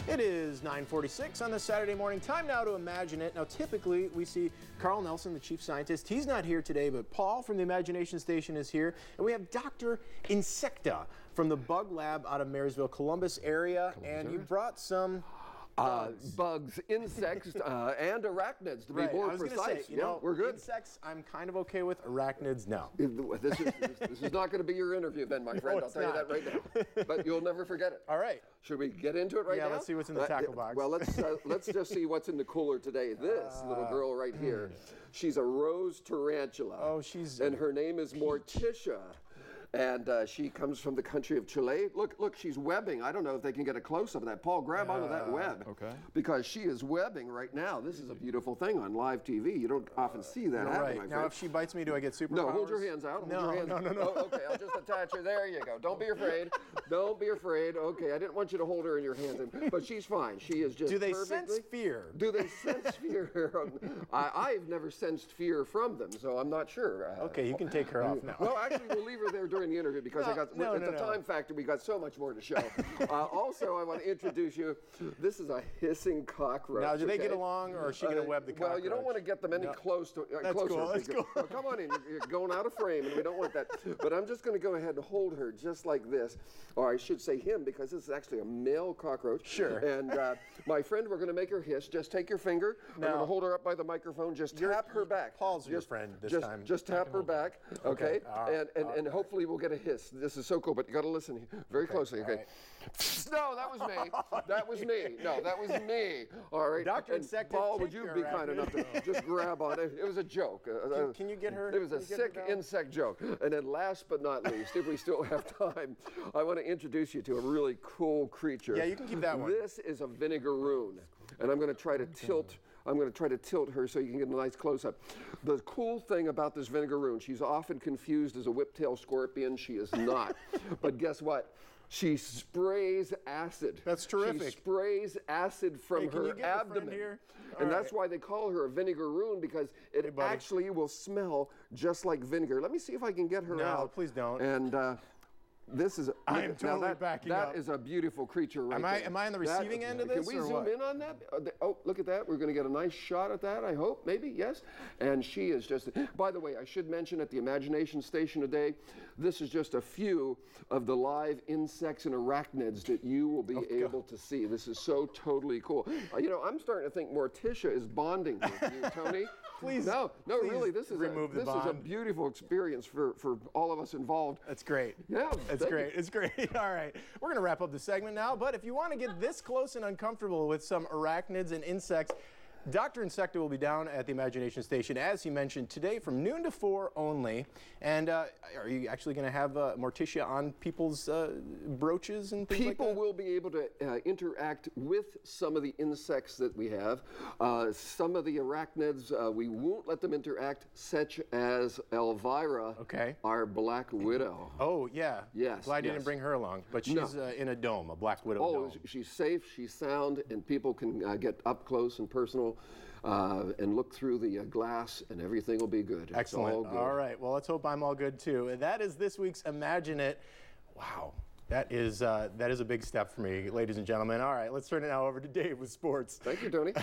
It is 9:46 on this Saturday morning. Time now to Imagine It. Now, typically, we see Carl Nelson, the chief scientist. He's not here today, but Paul from the Imagination Station is here. And we have Dr. Insecta from the Bug Lab out of Marysville, Columbus area. And you brought some bugs, insects, and arachnids, to be more precise. Say, you know, we're good. Insects, I'm kind of okay with. Arachnids, no. This is not going to be your interview, Ben, my friend. I'll tell you that right now. But you'll never forget it. All right. Should we get into it right now? Yeah, let's see what's in the tackle box. Well, let's just see what's in the cooler today. This little girl right here, she's a rose tarantula. Oh, she's... And her name is Morticia. And she comes from the country of Chile. Look, she's webbing. I don't know if they can get a close-up of that. Paul, grab onto that web. Okay. Because she is webbing right now. This is a beautiful thing on live TV. You don't often see that happen, my friend. Now, if she bites me, do I get superpowers? No, hold your hands out. No. Oh, okay, I'll just attach her. There you go. Don't be afraid. Don't be afraid. Okay, I didn't want you to hold her in your hands. But she's fine. She is just Do they sense fear? Do they sense fear? I've never sensed fear from them, so I'm not sure. Okay, you can take her off now. Well, actually, we'll leave her there during the interview because it's a time factor. We got so much more to show. Also, I want to introduce you. This is a hissing cockroach. Now, do they get along, or is she going to web the cockroach? Well, you don't want to get them any closer. That's cool. That's cool. Well, come on in. You're going out of frame, and we don't want that. But I'm just going to go ahead and hold her just like this, or I should say him, because this is actually a male cockroach. Sure. And my friend, we're going to make her hiss. Just take your finger. I'm going to hold her up by the microphone. Just tap her back. Paul's your friend this time. Just tap her back. Okay. And hopefully we'll get a hiss. This is so cool, but you got to listen very closely. Okay. Right. No, that was me. That was me. No, that was me. All right. Dr. Insecta, Paul, would you be kind enough to just grab on it? It was a joke. Can you get her? It was a sick insect joke. And then last but not least, if we still have time, I want to introduce you to a really cool creature. Yeah, you can keep that one. This is a Vinegaroon. And I'm going to try to tilt. I'm going to try to tilt her so you can get a nice close-up. The cool thing about this Vinegaroon, she's often confused as a whiptail scorpion. She is not. But guess what? She sprays acid. That's terrific. She sprays acid from her abdomen. Here? And that's why they call her a Vinegaroon, because it actually will smell just like vinegar. Let me see if I can get her out. No, please don't. And this is I am totally backing up. That is a beautiful creature right there. Am I on the receiving end of this? Can we zoom in on that? Oh, look at that. We're going to get a nice shot at that, I hope, maybe, yes. And she is just, by the way, I should mention at the Imagination Station today, this is just a few of the live insects and arachnids that you will be able to see. This is so totally cool. You know, I'm starting to think Morticia is bonding with you, Tony. Please. No, really, this is a beautiful experience for all of us involved. That's great. Yeah. It's great. It's great. All right. We're going to wrap up the segment now, but if you want to get this close and uncomfortable with some arachnids and insects, Dr. Insecta will be down at the Imagination Station, as he mentioned, today from noon to 4 only. And are you actually going to have Morticia on people's brooches and things like that? People will be able to interact with some of the insects that we have. Some of the arachnids, we won't let them interact, such as Elvira, our black widow. Oh, yeah. Yes. Glad you didn't bring her along. But she's in a dome, a black widow dome. She's safe, she's sound, and people can get up close and personal and look through the glass, and everything will be good. Excellent. It's all good. All right. Well, let's hope I'm all good too. And that is this week's Imagine It. Wow. That is a big step for me, ladies and gentlemen. All right. Let's turn it now over to Dave with sports. Thank you, Tony.